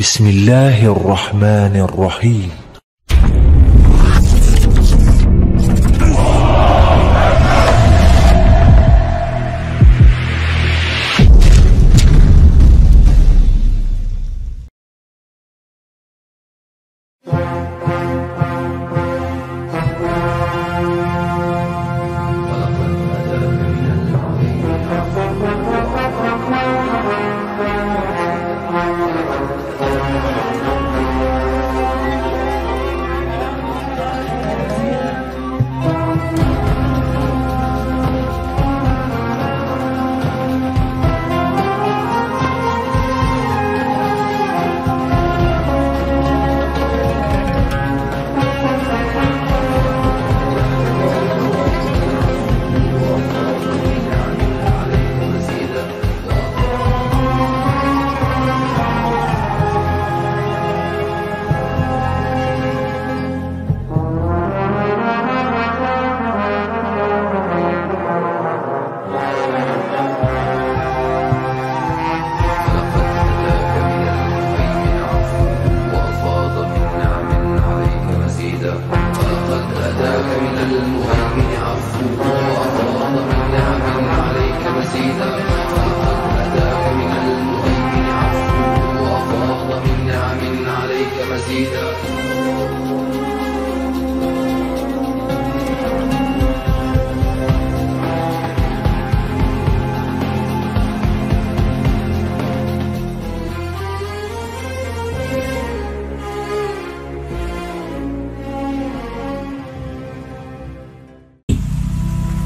Bismillahirrahmanirrahim.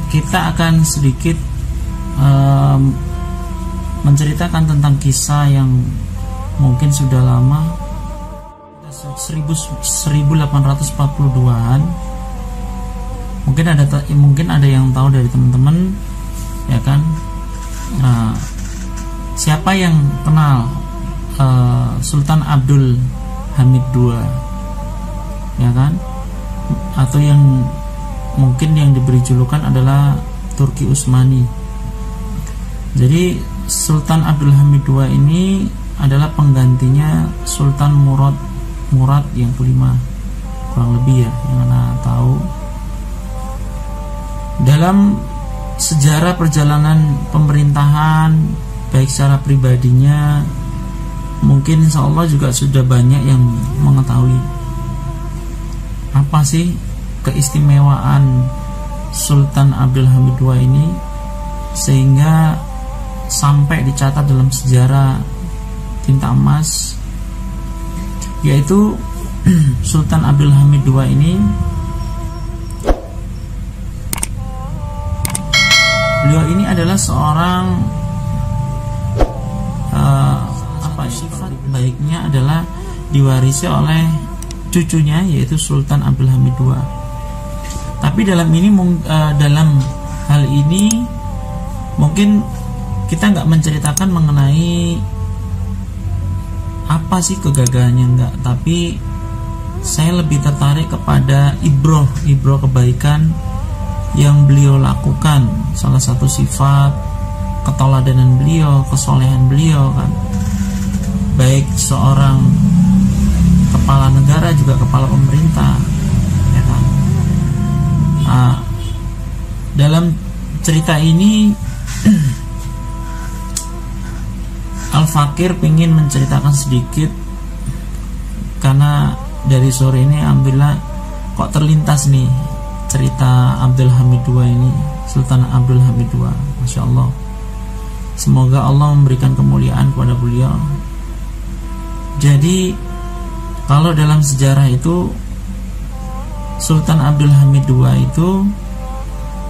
Kita akan sedikit menceritakan tentang kisah yang mungkin sudah lama, 1842-an. Mungkin ada yang tahu dari teman-teman, ya kan? Nah, siapa yang kenal Sultan Abdul Hamid II, ya kan? Atau yang mungkin yang diberi julukan adalah Turki Utsmani. Jadi Sultan Abdul Hamid II ini adalah penggantinya Sultan Murad yang kelima, kurang lebih ya, yang Anda tahu. Dalam sejarah perjalanan pemerintahan, baik secara pribadinya, mungkin insya Allah juga sudah banyak yang mengetahui apa sih keistimewaan Sultan Abdul Hamid II ini sehingga sampai dicatat dalam sejarah tinta emas, yaitu Sultan Abdul Hamid II ini beliau ini adalah seorang sifat baiknya adalah diwarisi oleh cucunya, yaitu Sultan Abdul Hamid II. Tapi dalam hal ini mungkin kita nggak menceritakan mengenai apa sih kegagalannya, enggak, tapi saya lebih tertarik kepada ibroh kebaikan yang beliau lakukan. Salah satu sifat keteladanan beliau, kesolehan beliau kan, baik seorang kepala negara juga kepala pemerintah, ya kan? Dalam cerita ini Al-Fakir ingin menceritakan sedikit, karena dari sore ini alhamdulillah kok terlintas nih cerita Abdul Hamid II ini, Sultan Abdul Hamid II, Masya Allah. Semoga Allah memberikan kemuliaan kepada beliau. Jadi kalau dalam sejarah itu Sultan Abdul Hamid II itu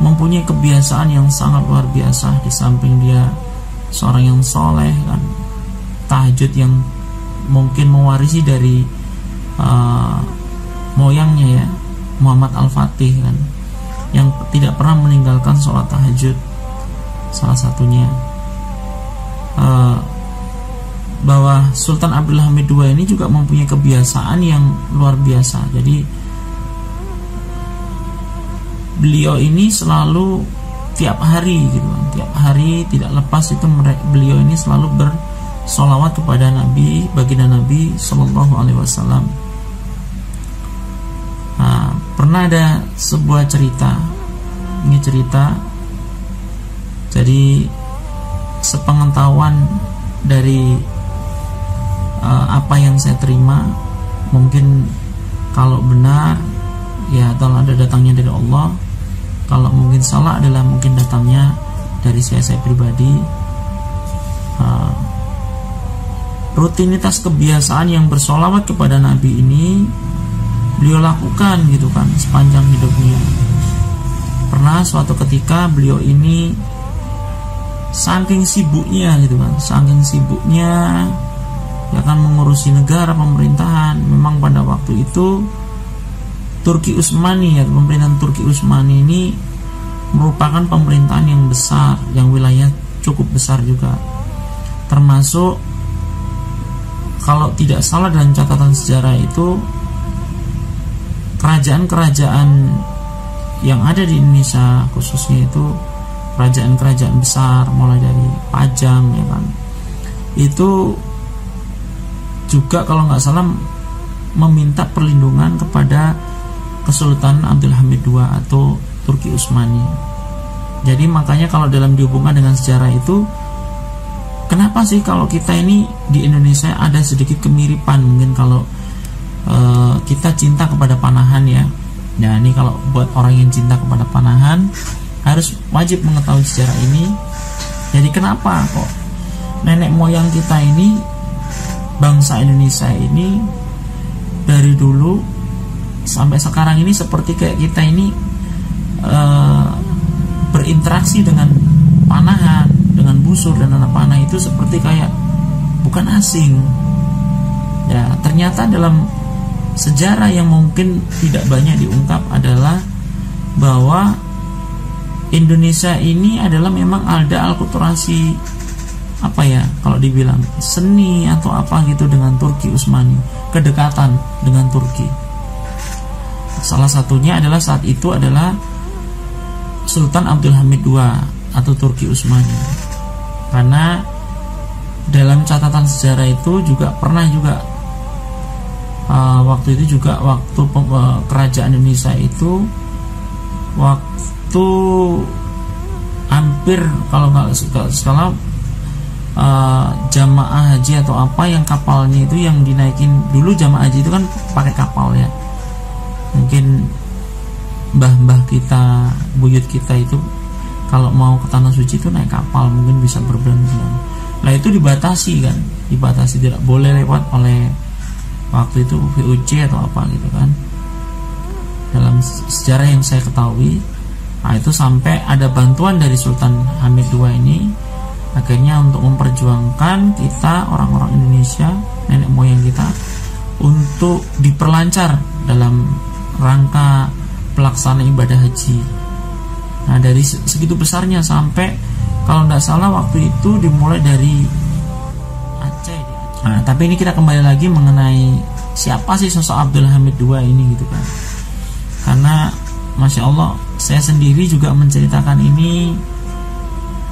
mempunyai kebiasaan yang sangat luar biasa. Di samping dia seorang yang soleh kan, tahajud yang mungkin mewarisi dari moyangnya ya, Muhammad Al-Fatih kan, yang tidak pernah meninggalkan sholat tahajud. Salah satunya bahwa Sultan Abdul Hamid II ini juga mempunyai kebiasaan yang luar biasa. Jadi beliau ini selalu tiap hari gitu kan, tiap hari tidak lepas itu beliau ini selalu sholawat kepada Nabi, baginda Nabi Shallallahu Alaihi Wasallam. Pernah ada sebuah cerita, ini cerita, jadi sepengetahuan dari apa yang saya terima, mungkin kalau benar ya adalah ada datangnya dari Allah, kalau mungkin salah adalah mungkin datangnya dari saya pribadi. Rutinitas kebiasaan yang bersolawat kepada Nabi ini beliau lakukan gitu kan sepanjang hidupnya. Pernah suatu ketika beliau ini saking sibuknya gitu kan, saking sibuknya ya kan mengurusi negara, pemerintahan. Memang pada waktu itu Turki Utsmani, ya, pemerintahan Turki Utsmani ini merupakan pemerintahan yang besar, yang wilayah cukup besar juga, termasuk kalau tidak salah dalam catatan sejarah itu kerajaan-kerajaan yang ada di Indonesia khususnya itu kerajaan-kerajaan besar, mulai dari Pajang ya kan, itu juga kalau nggak salah meminta perlindungan kepada Kesultanan Abdul Hamid II atau Turki Utsmani. Jadi makanya kalau dalam dihubungkan dengan sejarah itu, kenapa sih kalau kita ini di Indonesia ada sedikit kemiripan, mungkin kalau kita cinta kepada panahan ya. Nah ini kalau buat orang yang cinta kepada panahan harus wajib mengetahui sejarah ini. Jadi kenapa kok nenek moyang kita ini, bangsa Indonesia ini dari dulu sampai sekarang ini seperti kayak kita ini berinteraksi dengan panahan, dengan busur dan anak panah itu seperti kayak bukan asing. Ya, ternyata dalam sejarah yang mungkin tidak banyak diungkap adalah bahwa Indonesia ini adalah memang ada alkulturasi apa ya, kalau dibilang seni atau apa gitu dengan Turki Utsmani, kedekatan dengan Turki. Salah satunya adalah saat itu adalah Sultan Abdul Hamid II atau Turki Utsmani. Karena dalam catatan sejarah itu juga pernah juga waktu itu juga waktu kerajaan Indonesia itu waktu hampir kalau nggak salah jamaah haji atau apa yang kapalnya itu yang dinaikin dulu, jamaah haji itu kan pakai kapal ya. Mungkin mbah-mbah kita, buyut kita itu kalau mau ke tanah suci itu naik kapal, mungkin bisa berbulan-bulan. Nah itu dibatasi kan, dibatasi, tidak boleh lewat oleh waktu itu VOC atau apa gitu kan. Dalam sejarah yang saya ketahui, nah itu sampai ada bantuan dari Sultan Hamid II ini akhirnya untuk memperjuangkan kita orang-orang Indonesia, nenek moyang kita, untuk diperlancar dalam rangka pelaksanaan ibadah haji. Nah dari segitu besarnya sampai kalau tidak salah waktu itu dimulai dari Aceh. Nah tapi ini kita kembali lagi mengenai siapa sih sosok Abdul Hamid II ini gitu kan. Karena Masya Allah saya sendiri juga menceritakan ini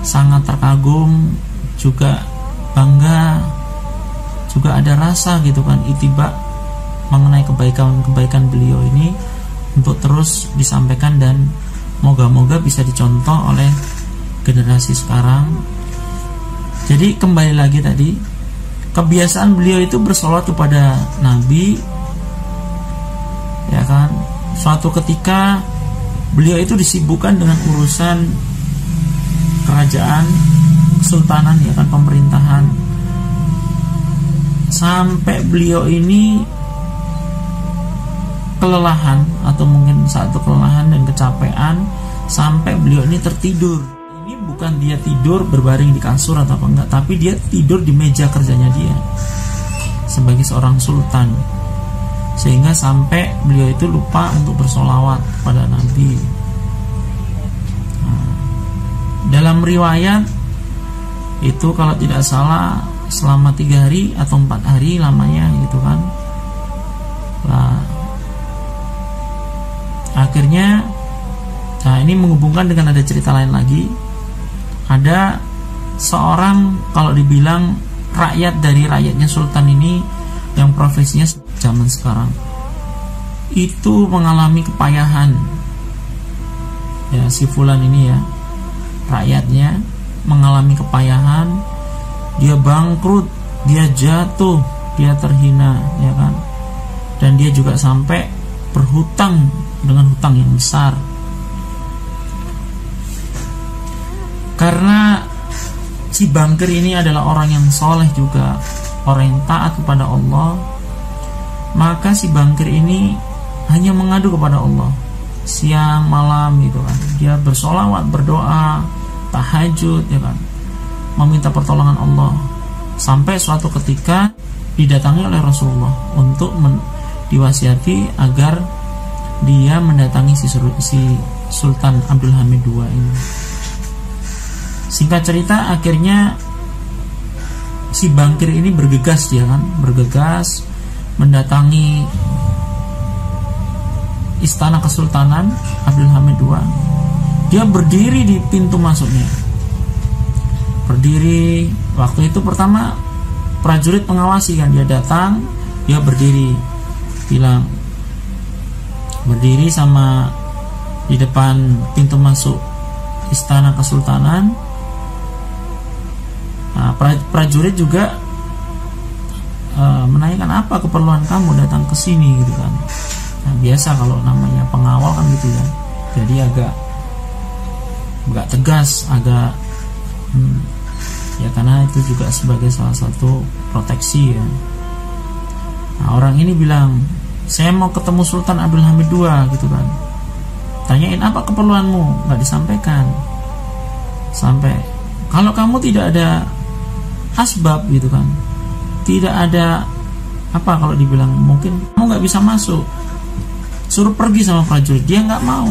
sangat terkagum, juga bangga, juga ada rasa gitu kan, itibak mengenai kebaikan-kebaikan beliau ini untuk terus disampaikan dan moga-moga bisa dicontoh oleh generasi sekarang. Jadi kembali lagi tadi, kebiasaan beliau itu bersolawat kepada Nabi ya kan. Suatu ketika beliau itu disibukkan dengan urusan kerajaan, kesultanan ya kan, pemerintahan, sampai beliau ini kelelahan atau mungkin satu kelelahan dan kecapean sampai beliau ini tertidur. Ini bukan dia tidur berbaring di kasur atau apa enggak, tapi dia tidur di meja kerjanya dia sebagai seorang sultan, sehingga sampai beliau itu lupa untuk bersolawat kepada Nabi. Dalam riwayat itu kalau tidak salah selama 3 hari atau 4 hari lamanya gitu kan. Nah, akhirnya ini menghubungkan dengan ada cerita lain lagi. Ada seorang kalau dibilang rakyat dari rakyatnya sultan ini yang profesinya zaman sekarang itu mengalami kepayahan. Ya, si fulan ini ya, rakyatnya mengalami kepayahan, dia bangkrut, dia jatuh, dia terhina, ya kan? Dan dia juga sampai berhutang dengan hutang yang besar. Karena si bangkir ini adalah orang yang soleh juga, orang yang taat kepada Allah, maka si bangkir ini hanya mengadu kepada Allah siang malam gitu kan. Dia bersolawat, berdoa, tahajud, ya kan, meminta pertolongan Allah, sampai suatu ketika didatangi oleh Rasulullah untuk diwasiati agar dia mendatangi si Sultan Abdul Hamid II ini. Singkat cerita, akhirnya si bangkir ini bergegas, dia kan, bergegas mendatangi istana kesultanan Abdul Hamid II. Dia berdiri di pintu masuknya, berdiri. Waktu itu pertama prajurit pengawasi kan, dia datang, dia berdiri, bilang berdiri sama di depan pintu masuk istana kesultanan. Nah, prajurit juga menanyakan, apa keperluan kamu datang ke sini gitu kan. Nah, biasa kalau namanya pengawal kan gitu ya, jadi agak tegas, agak ya, karena itu juga sebagai salah satu proteksi ya. Nah, orang ini bilang, saya mau ketemu Sultan Abdul Hamid II gitu kan. Tanyain, apa keperluanmu? Nggak disampaikan. Sampai, kalau kamu tidak ada asbab gitu kan, tidak ada apa, kalau dibilang mungkin kamu nggak bisa masuk, suruh pergi sama prajurit. Dia nggak mau,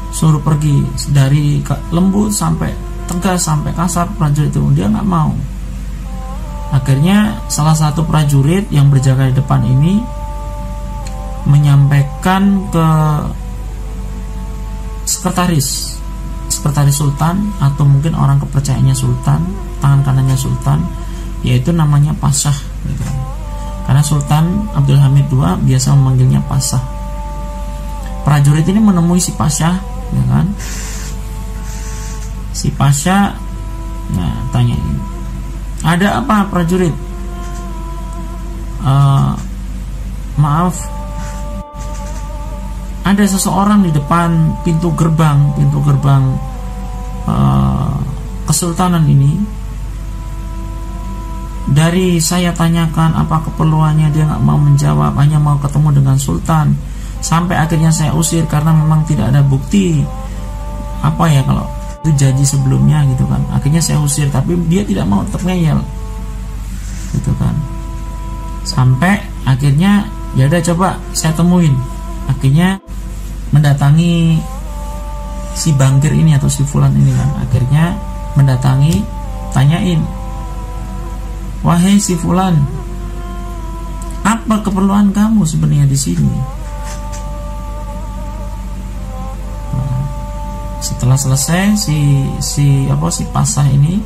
suruh pergi. Dari lembut sampai tegas sampai kasar prajurit itu dia nggak mau. Akhirnya salah satu prajurit yang berjaga di depan ini menyampaikan ke sekretaris sultan, atau mungkin orang kepercayaannya sultan, tangan kanannya sultan, yaitu namanya Pasah gitu. Karena Sultan Abdul Hamid II biasa memanggilnya Pasah. Prajurit ini menemui si Pasah, ya kan? Si Pasah, nah, tanyain, ada apa prajurit? Maaf, ada seseorang di depan pintu gerbang kesultanan ini. Dari saya tanyakan apa keperluannya, dia nggak mau menjawab, hanya mau ketemu dengan sultan. Sampai akhirnya saya usir karena memang tidak ada bukti apa ya, kalau itu janji sebelumnya gitu kan. Akhirnya saya usir, tapi dia tidak mau, tetap ngeyel gitu kan. Sampai akhirnya ya udah, coba saya temuin. Akhirnya mendatangi si bangkir ini atau si fulan ini kan. Akhirnya mendatangi, tanyain, wahai si fulan, apa keperluan kamu sebenarnya di sini? Nah, setelah selesai si Pasah ini,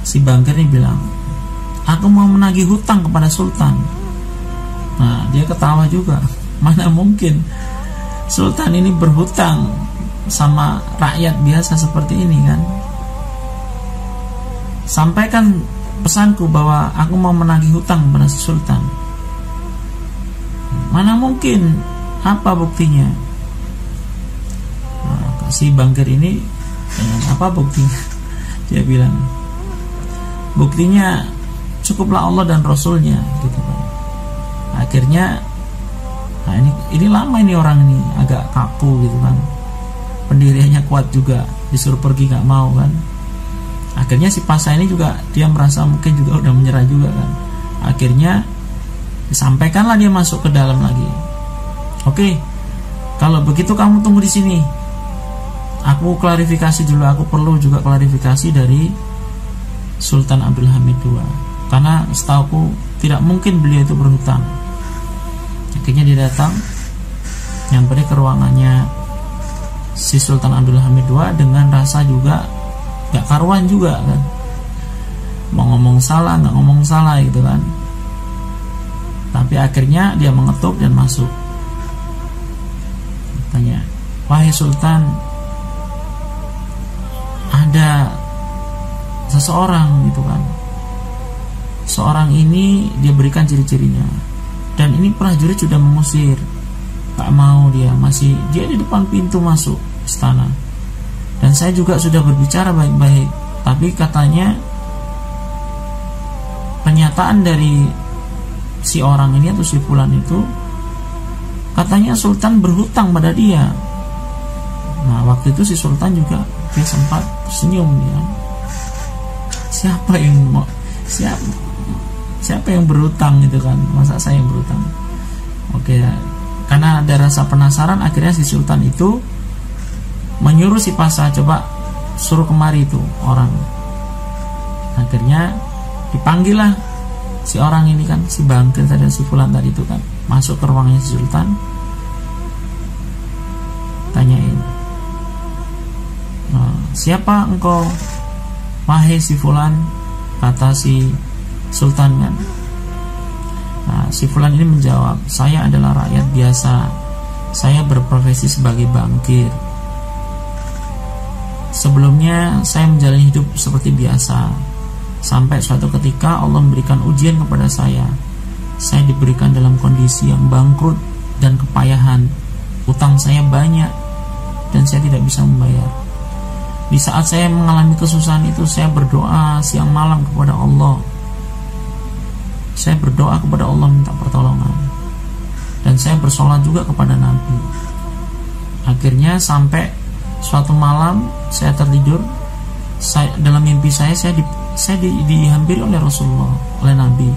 si bangkir ini bilang, aku mau menagih hutang kepada sultan. Nah, dia ketawa juga. Mana mungkin sultan ini berhutang sama rakyat biasa seperti ini kan? Sampaikan pesanku bahwa aku mau menagih hutang kepada si sultan. Mana mungkin, apa buktinya? Nah, si bangkir ini, apa buktinya? Dia bilang, buktinya cukuplah Allah dan Rasulnya gitu kan. Akhirnya, nah ini lama ini orang ini agak kaku gitu kan, pendiriannya kuat juga, disuruh pergi nggak mau kan. Akhirnya si Pasah ini juga, dia merasa mungkin juga udah menyerah juga kan. Akhirnya disampaikanlah dia masuk ke dalam lagi. Oke, kalau begitu kamu tunggu di sini. Aku klarifikasi dulu, aku perlu juga klarifikasi dari Sultan Abdul Hamid II. Karena setauku tidak mungkin beliau itu berhutang. Akhirnya dia datang, nyamperin ke ruangannya si Sultan Abdul Hamid II dengan rasa juga gak karuan juga kan. mau ngomong salah nggak ngomong salah gitu kan. Tapi akhirnya dia mengetuk dan masuk. Tanya, wahai Sultan, ada seseorang gitu kan, seorang ini dia berikan ciri-cirinya, dan ini prajurit sudah mengusir, tak mau dia, masih dia di depan pintu masuk istana, dan saya juga sudah berbicara baik-baik, tapi katanya pernyataan dari si orang ini atau si fulan itu, katanya Sultan berhutang pada dia. Nah waktu itu si Sultan juga dia sempat tersenyum dia. Siapa yang berhutang gitu kan? Masa saya yang berhutang? Oke, karena ada rasa penasaran, akhirnya si Sultan itu menyuruh si Pasha, coba suruh kemari itu orang. Akhirnya dipanggil lah si orang ini kan, si Bangkir tadi, si fulan tadi itu kan, masuk ke ruangnya si Sultan, tanyain, siapa engkau wahai si fulan, kata si Sultan kan. Nah, si fulan ini menjawab, saya adalah rakyat biasa, saya berprofesi sebagai bangkir, sebelumnya saya menjalani hidup seperti biasa, sampai suatu ketika Allah memberikan ujian kepada saya diberikan dalam kondisi yang bangkrut dan kepayahan, utang saya banyak dan saya tidak bisa membayar. Di saat saya mengalami kesusahan itu, saya berdoa siang malam kepada Allah, saya berdoa kepada Allah minta pertolongan, dan saya bersolat juga kepada Nabi. Akhirnya sampai suatu malam saya tertidur, dalam mimpi saya dihampiri oleh Rasulullah, oleh Nabi,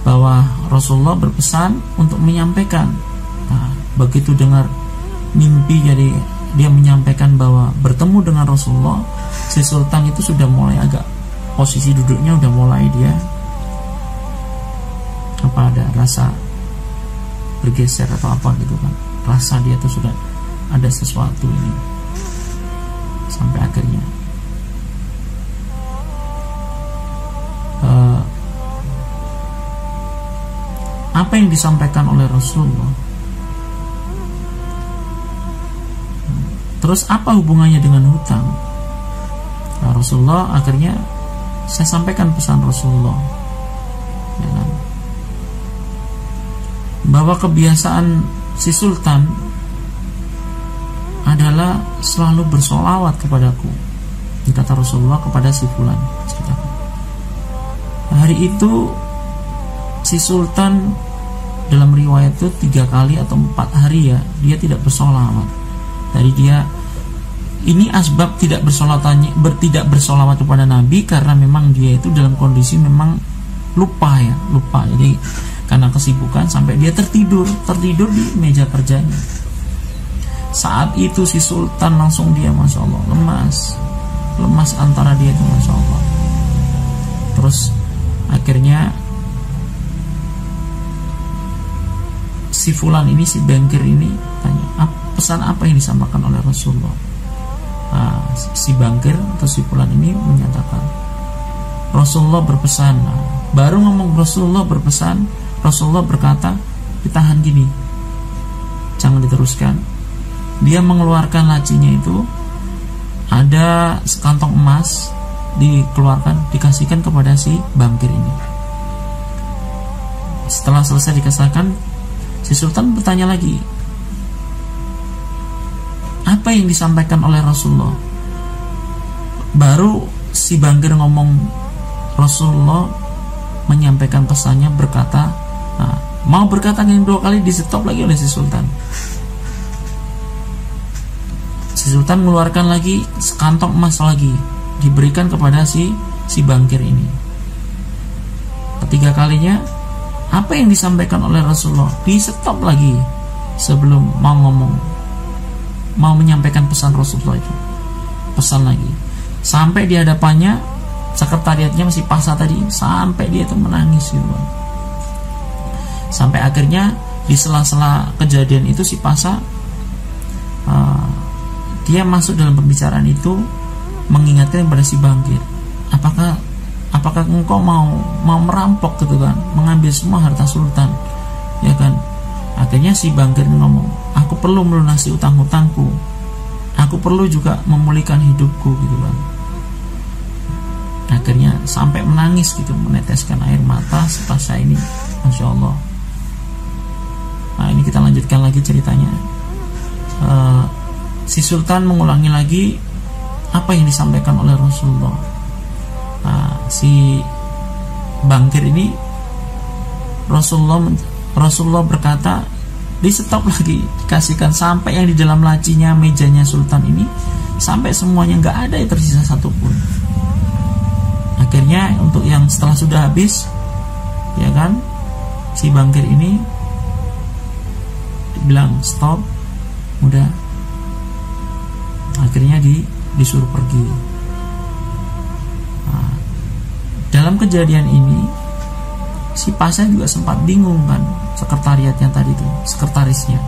bahwa Rasulullah berpesan untuk menyampaikan. Nah, begitu dengar mimpi, jadi dia menyampaikan bahwa bertemu dengan Rasulullah, si Sultan itu sudah mulai agak, posisi duduknya udah mulai dia ada rasa bergeser atau apa gitu kan, rasa dia tuh sudah ada sesuatu ini. Sampai akhirnya apa yang disampaikan oleh Rasulullah, terus apa hubungannya dengan hutang? Nah, Rasulullah akhirnya saya sampaikan pesan Rasulullah, ya kan? Bahwa kebiasaan si Sultan adalah selalu bersolawat kepadaku, kata Rasulullah kepada si fulan. Hari itu si Sultan dalam riwayat itu 3 kali atau 4 hari ya, dia tidak bersolawat. Dari dia ini asbab tidak bersolawat kepada Nabi, karena memang dia itu dalam kondisi memang lupa. Jadi karena kesibukan sampai dia tertidur di meja kerjanya. Saat itu si Sultan langsung dia, masya Allah, lemas antara dia itu, masya Allah. Terus akhirnya si fulan ini, si bangkir ini tanya, pesan apa yang disampaikan oleh Rasulullah? Nah, si bangkir atau si fulan ini menyatakan, Rasulullah berpesan. Nah, baru ngomong Rasulullah berpesan, Rasulullah berkata, ditahan gini, jangan diteruskan. Dia mengeluarkan lacinya itu, ada sekantong emas, dikeluarkan, dikasihkan kepada si bangkir ini. Setelah selesai dikasihkan, si Sultan bertanya lagi, apa yang disampaikan oleh Rasulullah? Baru si bangkir ngomong, Rasulullah menyampaikan pesannya, berkata, nah, mau berkata yang 2 kali, di stop lagi oleh si Sultan. Si Sultan mengeluarkan lagi sekantong emas lagi, diberikan kepada si bangkir ini. Ketiga kalinya, apa yang disampaikan oleh Rasulullah? Di stop lagi sebelum mau menyampaikan pesan Rasulullah itu. Pesan lagi. Sampai di hadapannya sekretariatnya masih Pasha tadi, sampai dia itu menangis gitu. Sampai akhirnya di sela-sela kejadian itu si Pasha dia masuk dalam pembicaraan itu, mengingatkan kepada si bangkir, apakah apakah engkau mau merampok gitu kan, mengambil semua harta sultan, ya kan? Akhirnya si Bangkir ngomong, aku perlu melunasi utang-utangku, aku perlu juga memulihkan hidupku gitu kan. Akhirnya sampai menangis gitu, meneteskan air mata sepasang ini, Masya Allah. Nah ini kita lanjutkan lagi ceritanya. Si Sultan mengulangi lagi apa yang disampaikan oleh Rasulullah. Nah, si Bangkir ini Rasulullah berkata, di stop lagi, kasihkan sampai yang di dalam lacinya, mejanya Sultan ini, sampai semuanya nggak ada yang tersisa satupun. Akhirnya untuk yang setelah sudah habis, ya kan, si Bangkir ini bilang stop, udah. Akhirnya disuruh pergi. Nah, dalam kejadian ini si Pasha juga sempat bingung kan, sekretariatnya tadi itu, sekretarisnya,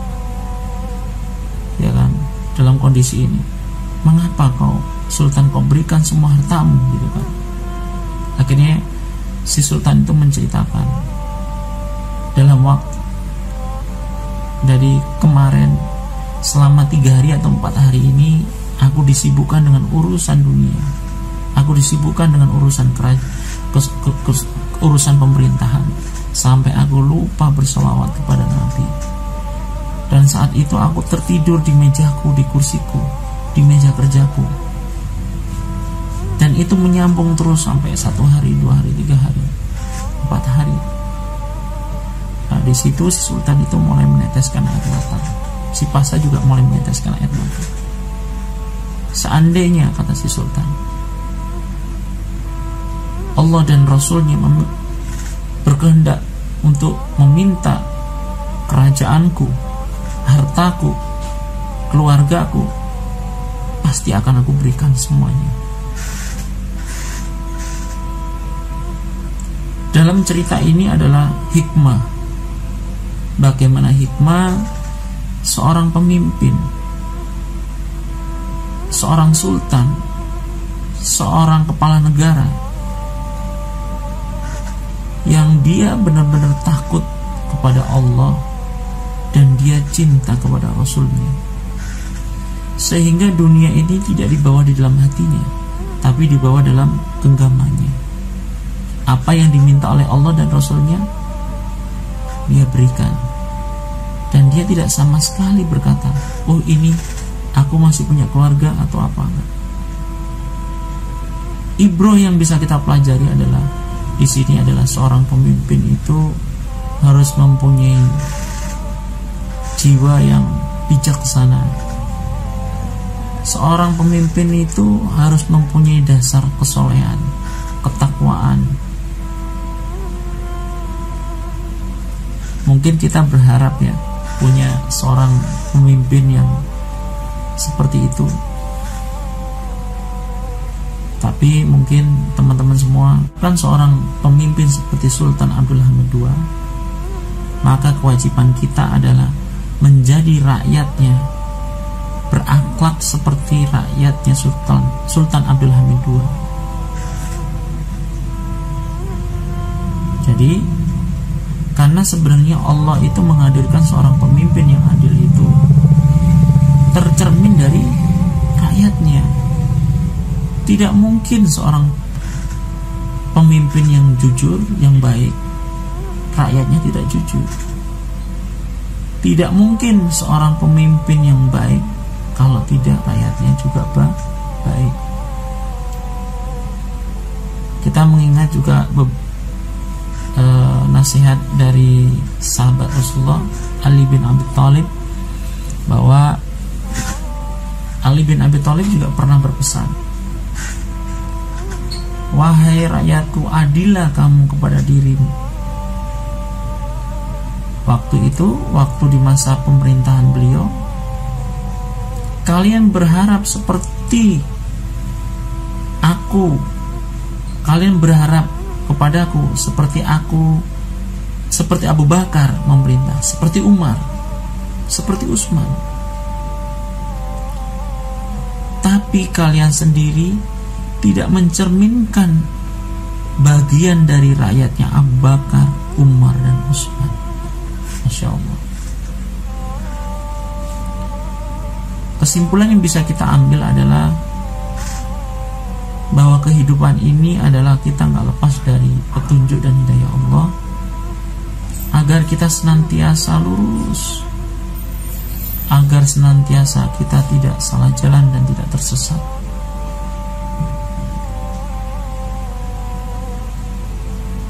ya kan, dalam kondisi ini, mengapa Sultan kau berikan semua hartamu gitu kan. Akhirnya si Sultan itu menceritakan, dalam waktu dari kemarin selama 3 hari atau 4 hari ini aku disibukkan dengan urusan dunia, aku disibukkan dengan urusan urusan pemerintahan, sampai aku lupa berselawat kepada Nabi. Dan saat itu aku tertidur di mejaku, di kursiku, di meja kerjaku, dan itu menyambung terus sampai 1 hari, 2 hari, 3 hari, 4 hari. Nah di situ si Sultan itu mulai meneteskan air mata, si Pasha juga mulai meneteskan air mata. Seandainya, kata si Sultan, Allah dan Rasulnya berkehendak untuk meminta kerajaanku, hartaku, keluargaku, pasti akan aku berikan semuanya. Dalam cerita ini adalah hikmah. Bagaimana hikmah seorang pemimpin, seorang sultan, seorang kepala negara yang dia benar-benar takut kepada Allah dan dia cinta kepada Rasulnya, sehingga dunia ini tidak dibawa di dalam hatinya, tapi dibawa dalam genggamannya. Apa yang diminta oleh Allah dan Rasulnya, dia berikan. Dan dia tidak sama sekali berkata, oh ini aku masih punya keluarga atau apa. Ibroh yang bisa kita pelajari adalah, di sini adalah seorang pemimpin itu harus mempunyai jiwa yang bijaksana. Seorang pemimpin itu harus mempunyai dasar kesolehan, ketakwaan. Mungkin kita berharap ya punya seorang pemimpin yang seperti itu, tapi mungkin teman-teman semua kan seorang pemimpin seperti Sultan Abdul Hamid II, maka kewajiban kita adalah menjadi rakyatnya, berakhlak seperti rakyatnya Sultan Abdul Hamid II. Jadi karena sebenarnya Allah itu menghadirkan seorang pemimpin yang adil itu tercermin dari rakyatnya. Tidak mungkin seorang pemimpin yang jujur, yang baik, rakyatnya tidak jujur. Tidak mungkin seorang pemimpin yang baik kalau tidak rakyatnya juga baik. Kita mengingat juga nasihat dari sahabat Rasulullah Ali bin Abi Thalib, bahwa Ali bin Abi Thalib juga pernah berpesan, wahai rakyatku, adillah kamu kepada dirimu. Waktu itu, waktu di masa pemerintahan beliau, kalian berharap seperti aku, kalian berharap kepadaku seperti aku, seperti Abu Bakar memerintah, seperti Umar, seperti Utsman. Tapi kalian sendiri tidak mencerminkan bagian dari rakyatnya Abu Bakar, Umar, dan Utsman. Masya Allah. Kesimpulan yang bisa kita ambil adalah bahwa kehidupan ini adalah kita nggak lepas dari petunjuk dan hidayah Allah, agar kita senantiasa lurus, agar senantiasa kita tidak salah jalan dan tidak tersesat.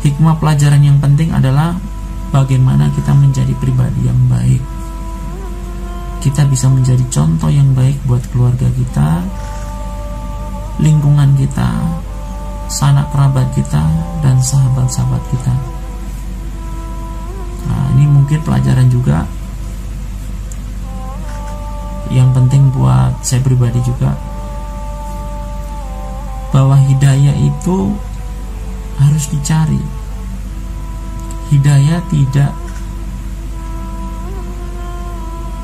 Hikmah pelajaran yang penting adalah bagaimana kita menjadi pribadi yang baik. Kita bisa menjadi contoh yang baik buat keluarga kita, lingkungan kita, sanak kerabat kita, dan sahabat-sahabat kita. Nah, ini mungkin pelajaran juga yang penting buat saya pribadi juga, bahwa hidayah itu harus dicari. Hidayah tidak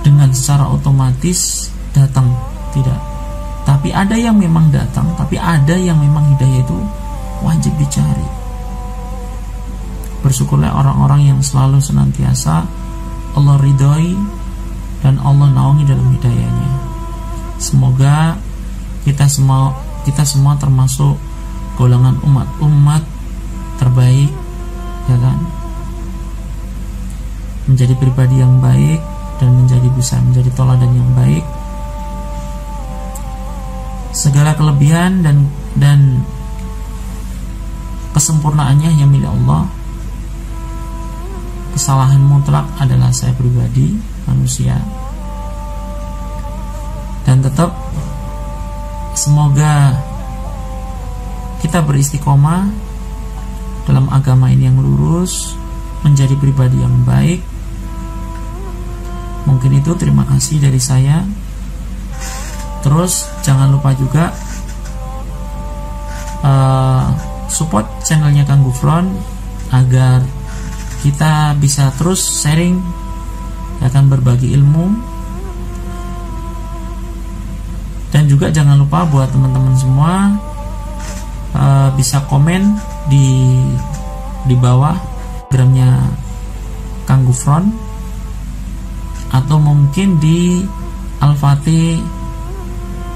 dengan secara otomatis datang, tidak. Tapi ada yang memang datang, tapi ada yang memang hidayah itu wajib dicari. Bersyukurlah orang-orang yang selalu senantiasa Allah ridhoi dan Allah naungi dalam hidayahnya. Semoga kita semua termasuk golongan umat terbaik, ya kan? Menjadi pribadi yang baik dan bisa menjadi teladan yang baik. Segala kelebihan dan kesempurnaannya yang milik Allah. Kesalahan mutlak adalah saya pribadi, manusia. Dan tetap semoga kita beristiqomah dalam agama ini yang lurus, menjadi pribadi yang baik. Mungkin itu, terima kasih dari saya. Terus jangan lupa juga support channelnya Kang Gufron agar kita bisa terus sharing, akan berbagi ilmu. Dan juga jangan lupa buat teman-teman semua bisa komen di bawah gramnya Kang Gufron, atau mungkin di Al-Fatih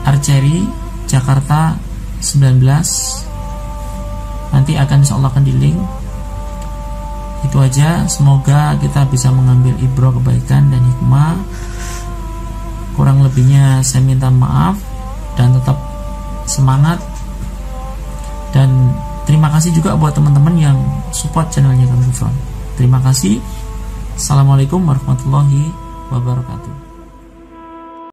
Archery Jakarta 19. Nanti insyaallah akan di link. Itu aja, semoga kita bisa mengambil ibrah kebaikan dan hikmah. Kurang lebihnya saya minta maaf, dan tetap semangat. Dan terima kasih juga buat teman-teman yang support channelnya Kang Gufron. Terima kasih. Assalamualaikum warahmatullahi wabarakatuh.